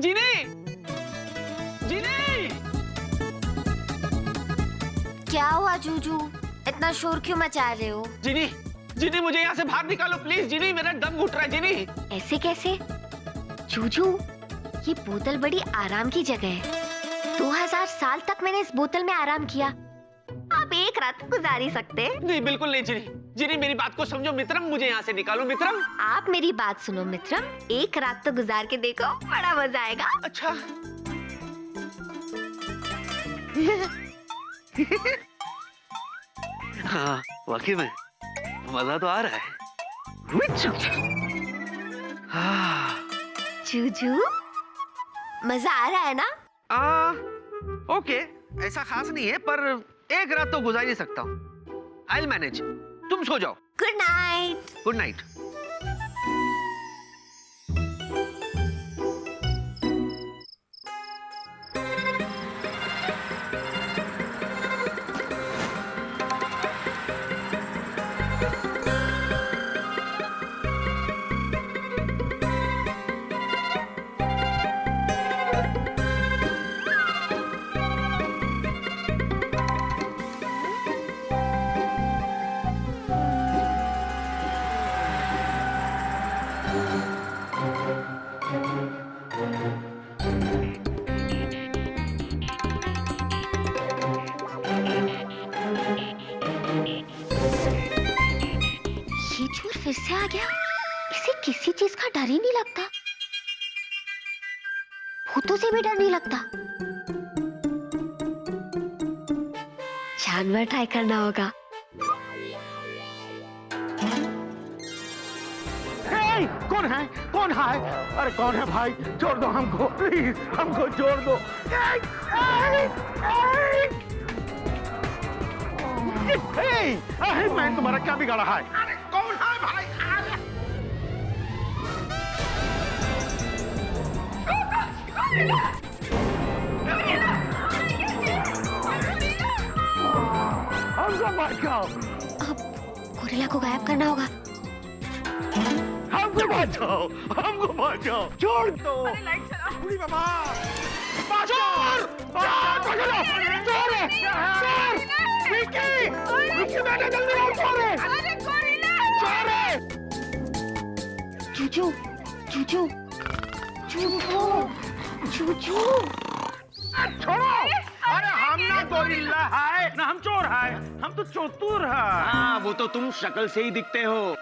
जीनी, जीनी। क्या हुआ जूजू, इतना शोर क्यों मचा रहे हो? जीनी, जीनी मुझे यहाँ से बाहर निकालो प्लीज। जीनी मेरा दम घुट रहा है। जीनी ऐसे कैसे? जूजू, ये बोतल बड़ी आराम की जगह है। 2000 साल तक मैंने इस बोतल में आराम किया, आप एक रात गुजार ही सकते हैं। नहीं, बिल्कुल नहीं जीनी। जीनी मेरी बात को समझो मित्रम, मुझे यहाँ से निकालो मित्रम। आप मेरी बात सुनो मित्रम, एक रात तो गुजार के देखो, बड़ा मजा आएगा। अच्छा। हाँ वाकई में मजा तो आ रहा है। जूजू, मजा आ रहा है ना? ओके, ऐसा खास नहीं है, पर एक रात तो गुजार ही सकता हूँ। I will manage. तुम सो जाओ। Good night. Good night. फिर से आ गया। इसे किसी चीज का डर ही नहीं लगता, भूतों से भी डर नहीं लगता। जानवर ट्राई करना होगा। कौन है? कौन है? अरे कौन है भाई? छोड़ दो हमको, प्लीज हमको छोड़ दो। मैं तुम्हारा क्या बिगाड़ा है? अरे कौन है भाई? हमको बचाओ। अब गोरिल्ला को गायब करना होगा। हमको बचाओ, हमको बचाओ, छोड़ दो। बुढ़ी बाबा, चोर! चोर! चोर है! चोर! विक्की! विक्की बेटा जल्दी आओ, चोर है! चोर है! जूजू, जूजू, जूजू, जूजू। छोड़ो! अरे हम ना गोरिल्ला है, ना हम चोर है, हम तो चतुर है। हाँ, वो तो तुम शक्ल से ही दिखते हो।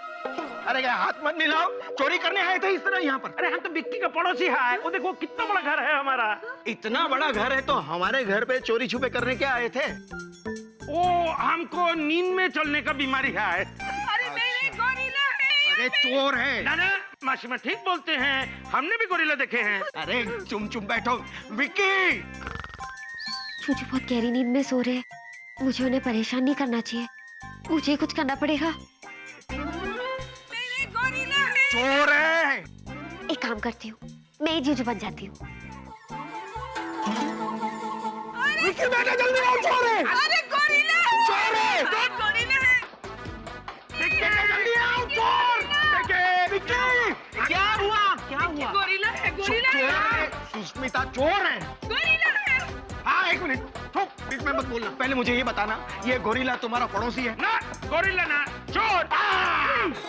अरे क्या हाथ मत मिलाओ, चोरी करने आए थे इस तरह यहाँ पर। अरे हम तो विक्की का पड़ोसी है, वो देखो कितना बड़ा घर है हमारा। इतना बड़ा घर है तो हमारे घर पे चोरी छुपे करने क्या आए थे? ओ, हमको नींद में चलने का बीमारी है। अरे नहीं, गोरिल्ला है। अरे चोर है। ना ना, मासी में ठीक बोलते हैं, हमने भी गोरिल्ला देखे हैं। अरे चुप चुप बैठो। विक्की! जूजू बहुत गहरी नींद में सो रहे हैं, मुझे उन्हें परेशान नहीं करना चाहिए, मुझे कुछ करना पड़ेगा। नहीं, गोरिल्ला है। चोर है। एक काम करती हूँ, मैं जूजू बन जाती हूँ। विक्की बेटा जल्दी आओ, चोर है। अरे गोरिल्ला है। चोर है। अरे गोरिल्ला है। विक्की बेटा जल्दी आओ, चोर। विक्की! विक्की! क्या हुआ? क्या हुआ? गोरिल्ला है, गोरिल्ला चोर है। है। सुष्मिता चोर है। गोरिल्ला है। हाँ, एक मिनट, ठोक, बीच में मत बोलना। पहले मुझे ये बताना, ये गोरिल्ला तुम्हारा पड़ोसी है? ना, गोरिल्ला ना, चोर।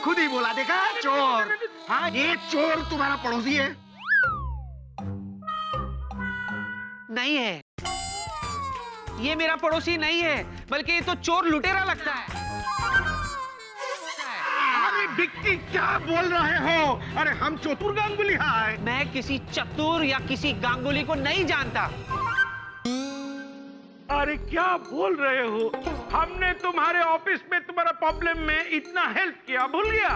खुद ही बोला, देखा? चोर। हाँ, ये चोर तुम्हारा पड़ोसी है? नहीं है, ये मेरा पड़ोसी नहीं है, बल्कि ये तो चोर लुटेरा लगता है। अरे विक्की, क्या बोल रहे हो? अरे हम चतुर गांगुली है। मैं किसी चतुर या किसी गांगुली को नहीं जानता। अरे क्या बोल रहे हो? हमने तुम्हारे ऑफिस में तुम्हारा प्रॉब्लम में इतना हेल्प किया, भूल गया?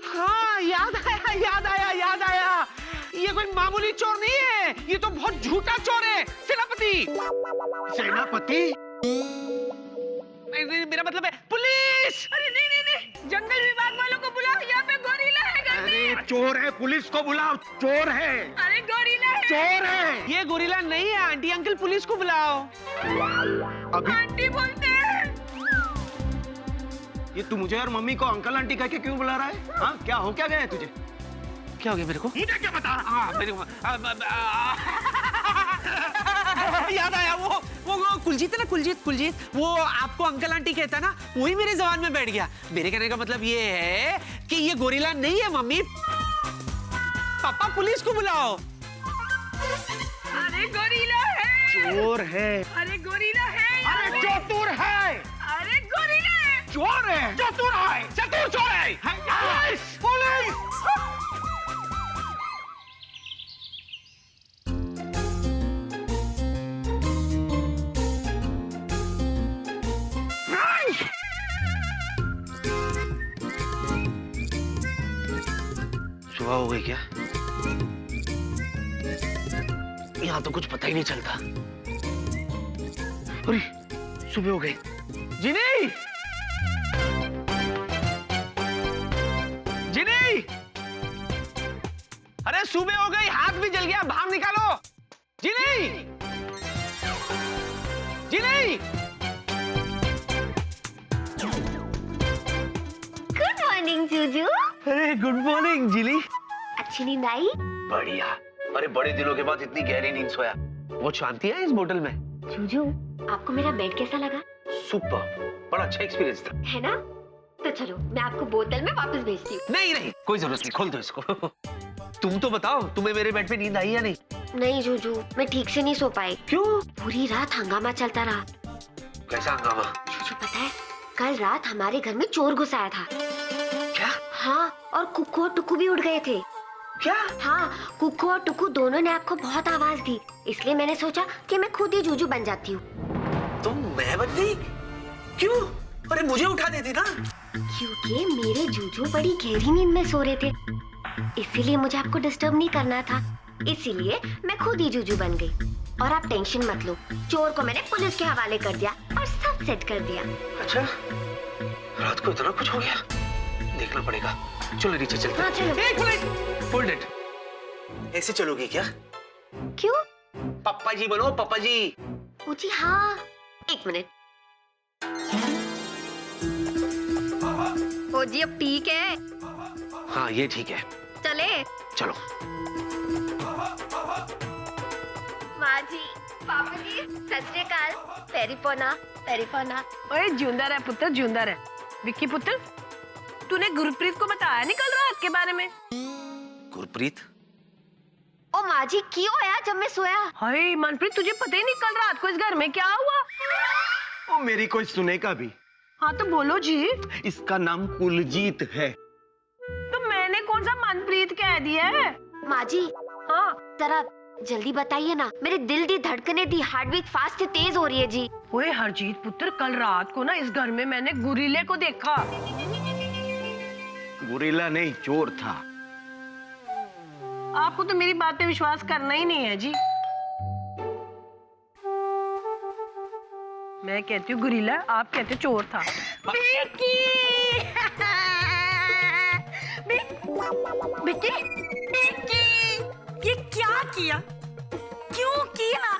हाँ, याद आया, याद आया, याद आया। ये कोई मामूली चोर नहीं है, ये तो बहुत झूठा चोर है। सेनापति। सेनापति? मेरा मतलब है पुलिस। अरे नहीं, जंगल विभाग वालों को बुलाओ, यहाँ पे गोरिल्ला है घर में। अरे चोर है, पुलिस को बुलाओ, चोर है। अरे गोरिल्ला है। चोर है। ये गोरिल्ला नहीं है, आंटी अंकल पुलिस को बुलाओ। अभी आंटी बोलते हैं। ये तू मुझे और मम्मी को अंकल आंटी कह के क्यों बुला रहा है? हाँ, क्या हो क्या गया है तुझे? क्या हो गया मेरे को? मुझे क्या पता? मेरे को याद आया, वो कुलजीत है ना, कुलजीत वो आपको अंकल आंटी कहता है ना, वही मेरे जबान में बैठ गया। मेरे कहने का मतलब ये है कि ये गोरिल्ला नहीं है मम्मी। पापा पुलिस को बुलाओ। अरे गोरिल्ला है। चोर है। अरे गोरिल्ला है। अरे चतुर है। अरे गोरिल्ला है। चोर है। चतुर है। चतुर चोर है। पुलिस! पुलिस! सुबह हो गई क्या? यहाँ तो कुछ पता ही नहीं चलता। अरे सुबह हो गई। जिनी! जिनी! अरे सुबह हो गई, हाथ भी जल गया, बाहर निकालो। जिनी! जिनी! गुड मॉर्निंग जूजू। अरे गुड मॉर्निंग जिली। अच्छी नींद आई? बढ़िया। अरे बड़े दिनों के बाद इतनी गहरी नींद सोया। वो शांति है इस बोतल में। जूजू, आपको मेरा बेड कैसा लगा? सुपर, बड़ा अच्छा एक्सपीरियंस था। है ना? तो चलो मैं आपको बोतल में वापस भेजती हूँ। नहीं कोई जरूरत नहीं, खोल दो इसको। तुम तो बताओ, तुम्हें मेरे बेड पे नींद आई या नहीं? नहीं जूजू, मैं ठीक से नहीं सो पाई। क्यों? पूरी रात हंगामा चलता रहा। कैसा हंगामा? जूजू पता है, कल रात हमारे घर में चोर घुस आया था। क्या? हाँ, और कुक्कू और टुक्कू भी उड़ गए थे। क्या? हाँ, कुक्कू और टुक्कू दोनों ने आपको बहुत आवाज दी, इसलिए मैंने सोचा कि मैं खुद ही जूजू बन जाती हूँ। तुम मैं बन गई? क्यों? अरे मुझे उठा देती ना। क्योंकि मेरे जूजू बड़ी गहरी नींद में सो रहे थे, इसीलिए मुझे आपको डिस्टर्ब नहीं करना था। इसीलिए मैं खुद ही जूजू बन गई। और आप टेंशन मत लो, चोर को मैंने पुलिस के हवाले कर दिया और सब सेट कर दिया। अच्छा, रात को इतना कुछ हो गया? देखना पड़ेगा। चलो नीचे चलते हैं। हाँ चलो। एक मिनट, होल्ड इट। ऐसे चलोगी क्या? क्यों? पापा जी बनो, पापा जी। ओ जी हाँ, एक मिनट। ओ जी अब ठीक है। हाँ ये ठीक है, चले। चलो। माँ जी, पापा जी, सत श्री अकाल। पेरीपोना, पेरीपोना। ओए जिंदा रहे पुत्र, जिंदा रहे। विक्की पुत्र, तूने गुरप्रीत को बताया नहीं कल रात के बारे में? गुरप्रीत? ओ माँ जी, क्यों आया जब मैं सोया? हाय मनप्रीत, तुझे पता ही नहीं कल रात को इस घर में क्या हुआ? ओ मेरी कोई सुनेगा भी। हाँ तो बोलो जी। इसका नाम कुलजीत है। तो मैंने कौन सा मनप्रीत कह दिया है? माँ जी, हाँ जरा जल्दी बताइए ना, मेरे दिल दी धड़कनें दी हार्ट बीट फास्ट तेज हो रही है जी। ओए हरजीत पुत्र, कल रात को ना इस घर में मैंने गुरीले को देखा। गोरिल्ला नहीं, चोर था। आपको तो मेरी बात पे विश्वास करना ही नहीं है जी। मैं कहती हूँ गुरीला, आप कहते हो चोर था। विक्की! विक्की! विक्की! ये क्या किया? क्यों किया?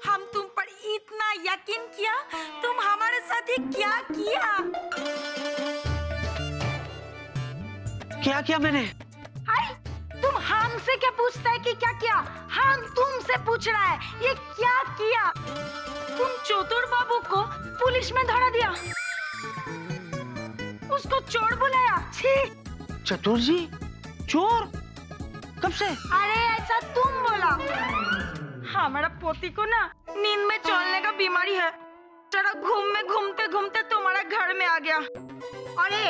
हम तुम पर इतना यकीन किया, तुम हमारे साथ ये क्या किया? क्या किया मैंने? अरे तुम हमसे क्या पूछता है कि क्या किया? हम तुमसे पूछ रहा है ये क्या किया? तुम चतुर बाबू को पुलिस में धरा दिया, उसको चोर बुलाया। छी! चतुर जी चोर? कब से? अरे ऐसा तुम बोला। हमारा पोती को ना नींद में चलने का बीमारी है, जरा घूमते घूमते तुम्हारा घर में आ गया। अरे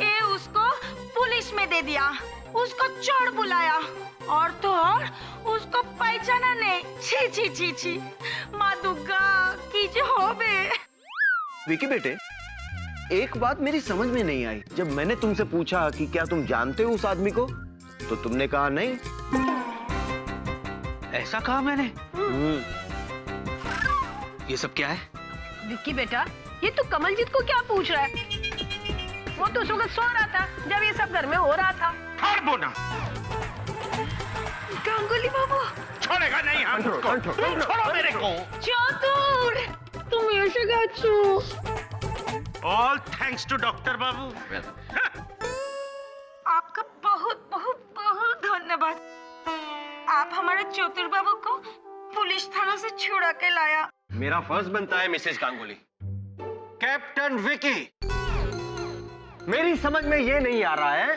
ये उसको पुलिस में दे दिया, उसको चोर बुलाया, और तो और उसको पहचाना नहीं। छी छी छी छी, माँ दुर्गा की जो हो बे। विकी बेटे, एक बात मेरी समझ में नहीं आई। जब मैंने तुमसे पूछा कि क्या तुम जानते हो उस आदमी को, तो तुमने कहा नहीं। ऐसा कहा मैंने? ये सब क्या है? विक्की बेटा, ये तू कमलजीत को क्या पूछ रहा है? वो तो उस वक्त सो रहा था जब ये सब घर में हो रहा था। हार बोना। गांगुली बाबू छोड़ेगा नहीं हम उसको। तुम छोड़ो मेरे को। चतुर, तुम ऐसे गाचो। ऑल थैंक्स टू डॉक्टर बाबू। आपका बहुत आप हमारे चतुर बाबू को पुलिस थाना से छुड़ा के लाया। मेरा फर्ज बनता है मिसेस गांगुली। कैप्टन विकी, मेरी समझ में ये नहीं आ रहा है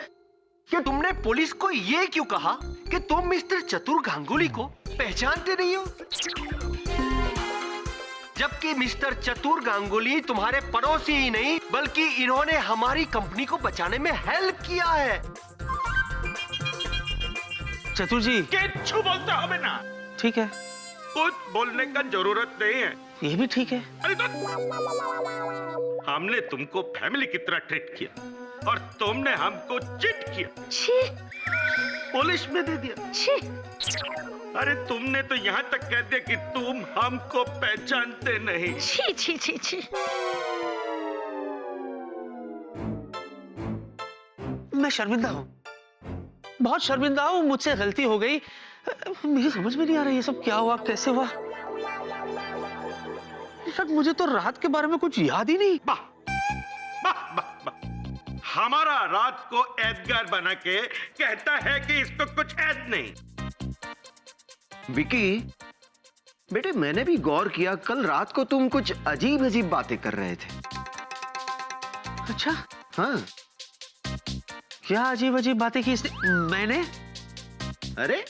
कि तुमने पुलिस को ये क्यों कहा कि तुम मिस्टर चतुर गांगुली को पहचानते नहीं हो, जबकि मिस्टर चतुर गांगुली तुम्हारे पड़ोसी ही नहीं बल्कि इन्होंने हमारी कंपनी को बचाने में हेल्प किया है। चतुर जी, किच्छु बोलता हमें ना, ठीक है, कुछ बोलने का जरूरत नहीं है। ये भी ठीक है। अरे तो हमने तुमको फैमिली की तरह ट्रीट किया और तुमने हमको चिट किया, छी पुलिस में दे दिया। छी। अरे तुमने तो यहाँ तक कह दिया कि तुम हमको पहचानते नहीं। छी छी छी छी। मैं शर्मिंदा हूँ, बहुत शर्मिंदा हूँ, मुझसे गलती हो गई। मुझे समझ में नहीं आ रहा ये सब क्या हुआ, कैसे हुआ। इनफैक्ट मुझे तो रात के बारे में कुछ याद ही नहीं। वाह वाह वाह वाह, हमारा रात को ऐदगार बना के कहता है कि इसको कुछ ऐद नहीं। विकी बेटे, मैंने भी गौर किया, कल रात को तुम कुछ अजीब अजीब बातें कर रहे थे। अच्छा, हाँ, क्या अजीब अजीब बातें की इसने? मैंने? अरे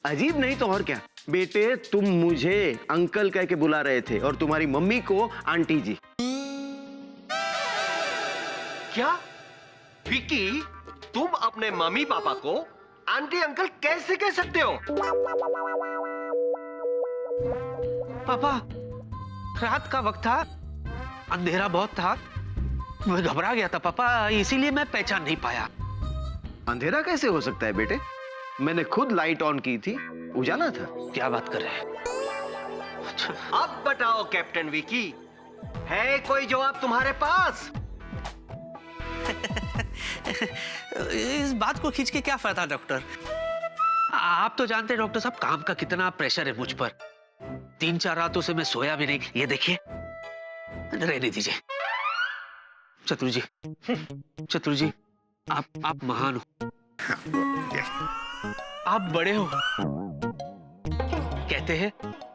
अजीब नहीं तो और क्या बेटे, तुम मुझे अंकल कह के बुला रहे थे और तुम्हारी मम्मी को आंटी जी। क्या विकी, तुम अपने मम्मी पापा को आंटी अंकल कैसे कह सकते हो? पापा, रात का वक्त था, अंधेरा बहुत था, मैं घबरा गया था पापा, इसीलिए मैं पहचान नहीं पाया। अंधेरा कैसे हो सकता है बेटे, मैंने खुद लाइट ऑन की थी, उजाला था। क्या बात कर रहे हैं? अच्छा, अब बताओ कैप्टन विकी, है कोई जवाब तुम्हारे पास? इस बात को खींच के क्या फायदा डॉक्टर? आप तो जानते हैं डॉक्टर साहब, काम का कितना प्रेशर है मुझ पर। 3-4 रातों से मैं सोया भी नहीं। ये देखिए, रहने दीजिए। चतुर जी, चतुर जी, आप महान हो, आप बड़े हो। कहते हैं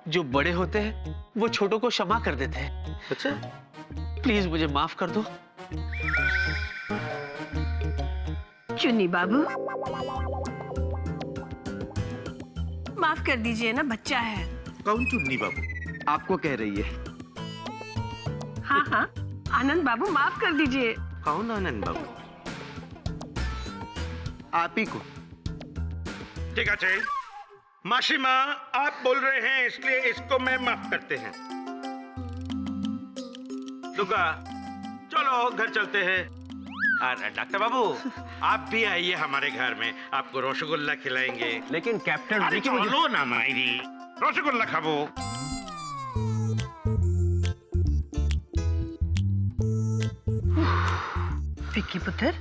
जो बड़े होते हैं वो छोटों को क्षमा कर देते हैं। अच्छा, प्लीज मुझे माफ कर दो। चुन्नी बाबू, माफ कर दीजिए ना, बच्चा है। कौन चुन्नी बाबू? आपको कह रही है। हाँ हाँ, आनंद बाबू माफ कर दीजिए। कौन आनंद बाबू? आप ही को। ठीक है, माशिमा आप बोल रहे हैं इसलिए इसको मैं माफ करते हैं। दुर्गा, चलो घर चलते हैं। और डॉक्टर बाबू, आप भी आइए हमारे घर में, आपको रसगुल्ला खिलाएंगे। लेकिन कैप्टन अरे विकी, मुझे चलो ना मायरी, रसगुल्ला खाबो। विक्की पुत्र,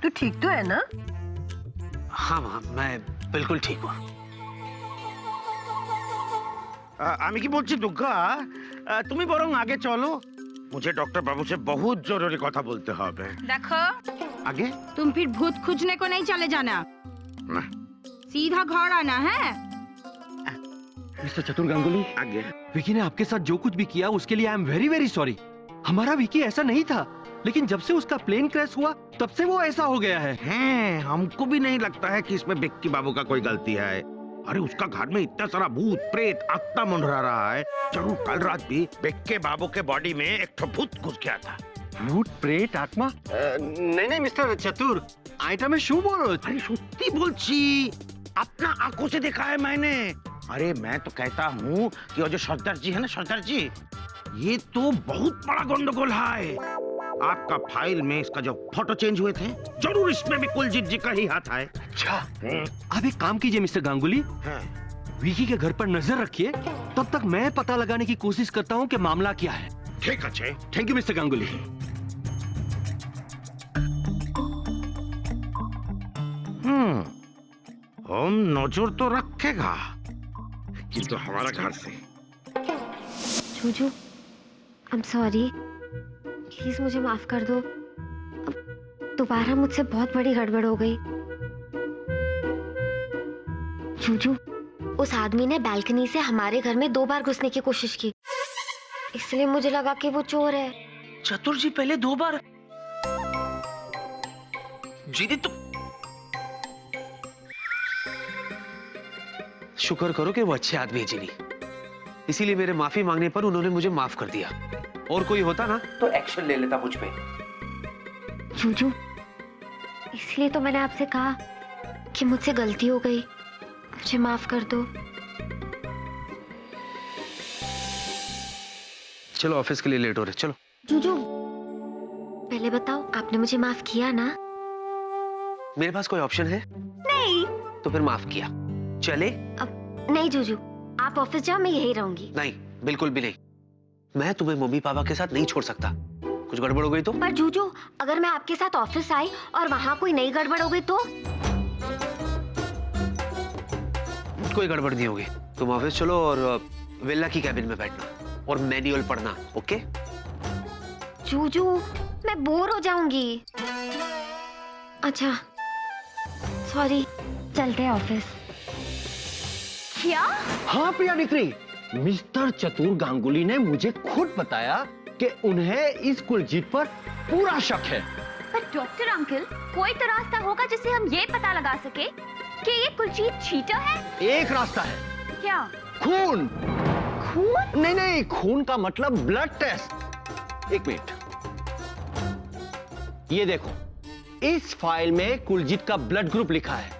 तू ठीक तो है ना? हाँ माँ, मैं बिल्कुल ठीक हूँ। আমি কি বলছি দুর্গা, তুমি বরং আগে চলো, मुझे डॉक्टर बाबू से बहुत जरूरी কথা বলতে হবে। देखो, आगे? तुम फिर भूत खोजने को नहीं चले जाना, ना, सीधा घर आना है। मिस्टर चतुर गांगुली, आगे। विकी ने आपके साथ जो कुछ भी किया उसके लिए I am very very sorry. हमारा विकी ऐसा नहीं था, लेकिन जब से उसका प्लेन क्रैश हुआ तब से वो ऐसा हो गया है। हैं, हमको भी नहीं लगता है कि इसमें विक्की बाबू का कोई गलती है। अरे उसका घर में इतना सारा भूत प्रेत आत्मा मंडरा रहा है, जरूर कल रात भी विक्की बाबू के बॉडी में एक ठो भूत घुस गया था। भूत प्रेत आत्मा? नहीं नहीं मिस्टर चतुर, आइटा में शू बोल रहे थे? अरे सत्ती बोलছি, अपना आंखों से देखा है मैंने। अरे मैं तो कहता हूँ कि वो जो सरदार जी है ना, सरदार जी, ये तो बहुत बड़ा गंडगोल है। आपका फाइल में इसका जो फोटो चेंज हुए थे, जरूर इसमें भी कुलजीत जी का ही हाथ है। अच्छा, आप एक काम कीजिए मिस्टर गांगुली, हाँ। विकी के घर पर नजर रखिए, तब तक मैं पता लगाने की कोशिश करता हूँ कि मामला क्या है। ठीक है। Thank you mister Ganguly. हम नजर तो रखेगा, किंतु हमारा घर से। Juju, I am sorry, please मुझे माफ कर दो। अब दोबारा मुझसे बहुत बड़ी गड़बड़ हो गई। जूजू, उस आदमी ने बालकनी से हमारे घर में 2 बार घुसने की कोशिश की, इसलिए मुझे लगा कि वो चोर है। चतुर जी पहले 2 बार जीदी तो शुक्र करो कि वो अच्छे आदमी है जीनी, इसीलिए मेरे माफी मांगने पर उन्होंने मुझे माफ कर दिया। और कोई होता ना तो एक्शन ले लेता मुझ पे। जूजू, इसलिए तो मैंने आपसे कहा कि मुझसे गलती हो गई, मुझे माफ कर दो। चलो ऑफिस के लिए लेट हो रहे, चलो। जूजू, पहले बताओ आपने मुझे माफ किया ना? मेरे पास कोई ऑप्शन है? नहीं। तो फिर माफ किया। चले? अब नहीं जूजू, आप ऑफिस जाओ, मैं यही रहूंगी। नहीं, बिल्कुल भी नहीं। मैं तुम्हें मम्मी पापा के साथ नहीं छोड़ सकता। कुछ गड़बड़ हो गई तो? पर जूजू, अगर मैं आपके साथ ऑफिस आई और वहाँ कोई नई गड़बड़ हो गई तो? कोई गड़बड़ नहीं होगी। तुम ऑफिस चलो और विल्ला की कैबिन में बैठना और मैनुअल पढ़ना, ओके? जूजू, मैं बोर हो जाऊंगी। अच्छा, सॉरी, चलते हैं ऑफिस। क्या? हाँ प्रिया निकरी, मिस्टर चतुर गांगुली ने मुझे खुद बताया कि उन्हें इस कुलजीत पर पूरा शक है। पर डॉक्टर अंकल, कोई तो रास्ता होगा जिससे हम ये पता लगा सके कि ये कुलजीत चीटर है। एक रास्ता है। क्या? खून। खून? नहीं नहीं, खून का मतलब ब्लड टेस्ट। एक मिनट, ये देखो, इस फाइल में कुलजीत का ब्लड ग्रुप लिखा है।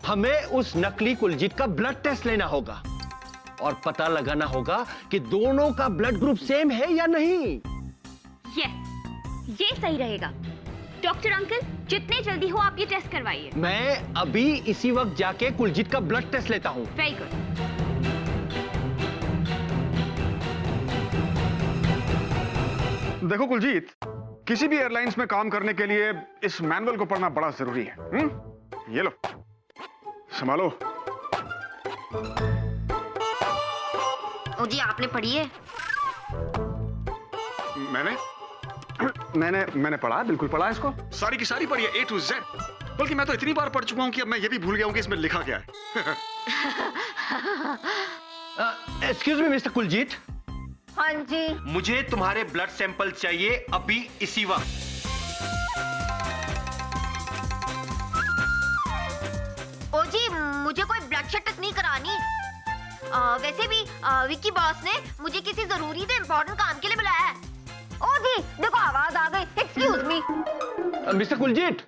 हमें उस नकली कुलजीत का ब्लड टेस्ट लेना होगा और पता लगाना होगा कि दोनों का ब्लड ग्रुप सेम है या नहीं। यस, ये सही रहेगा। डॉक्टर अंकल, जितने जल्दी हो आप ये टेस्ट करवाइए। मैं अभी इसी वक्त जाके कुलजीत का ब्लड टेस्ट लेता हूँ। Very good. देखो कुलजीत, किसी भी एयरलाइंस में काम करने के लिए इस मैनुअल को पढ़ना बड़ा जरूरी है। ये लो, संभालो। ओ जी, आपने पढ़ी है? मैंने पढ़ा, बिल्कुल पढ़ा इसको। सारी की सारी पढ़ी है, A to Z। बल्कि मैं तो इतनी बार पढ़ चुका हूं कि अब मैं ये भी भूल गया हूं कि इसमें लिखा क्या है। Excuse me mister Kuljeet. हाँ जी। मुझे तुम्हारे ब्लड सैंपल चाहिए अभी इसी वक्त। ओ जी, मुझे कोई ब्लड टेस्ट नहीं करानी। वैसे भी विक्की बॉस ने मुझे किसी जरूरी से इम्पोर्टेंट काम के लिए बुलाया है। ओ जी, देखो आवाज आ गई। Excuse me. मिस्टर कुलजीत,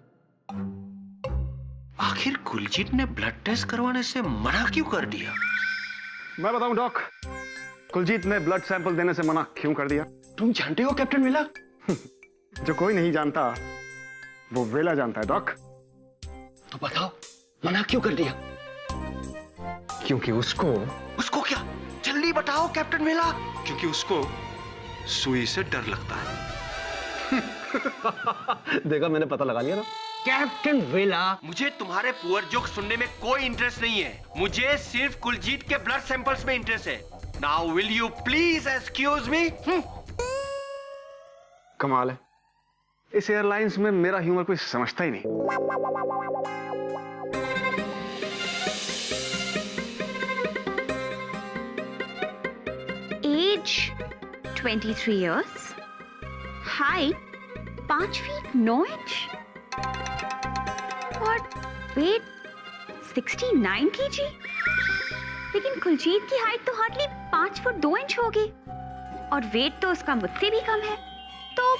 आखिर कुलजीत ने ब्लड टेस्ट करवाने से मना क्यों कर दिया? मैं बताऊं डॉक, कुलजीत ने ब्लड सैंपल देने से मना क्यों कर दिया? तुम जानते हो कैप्टन वेला? जो कोई नहीं जानता वो वेला जानता है डॉक। तो बताओ, मना क्यों कर दिया? क्योंकि उसको उसको क्या? जल्दी बताओ कैप्टन वेला। क्योंकि उसको सुई से डर लगता है। देखा, मैंने पता लगा लिया ना। कैप्टन वेला, मुझे तुम्हारे पुअर जोक सुनने में कोई इंटरेस्ट नहीं है। मुझे सिर्फ कुलजीत के ब्लड सैंपल्स में इंटरेस्ट है। Now will you please excuse me? कमाल है, इस एयरलाइंस में मेरा ह्यूमर कोई समझता ही नहीं। Age 23 years, height 5 feet 9 inch और वेट 69 kg। लेकिन कुलजीत की हाइट तो हार्डली 5 फुट 2 इंच होगी और वेट तो उसका मुझसे भी कम है। तो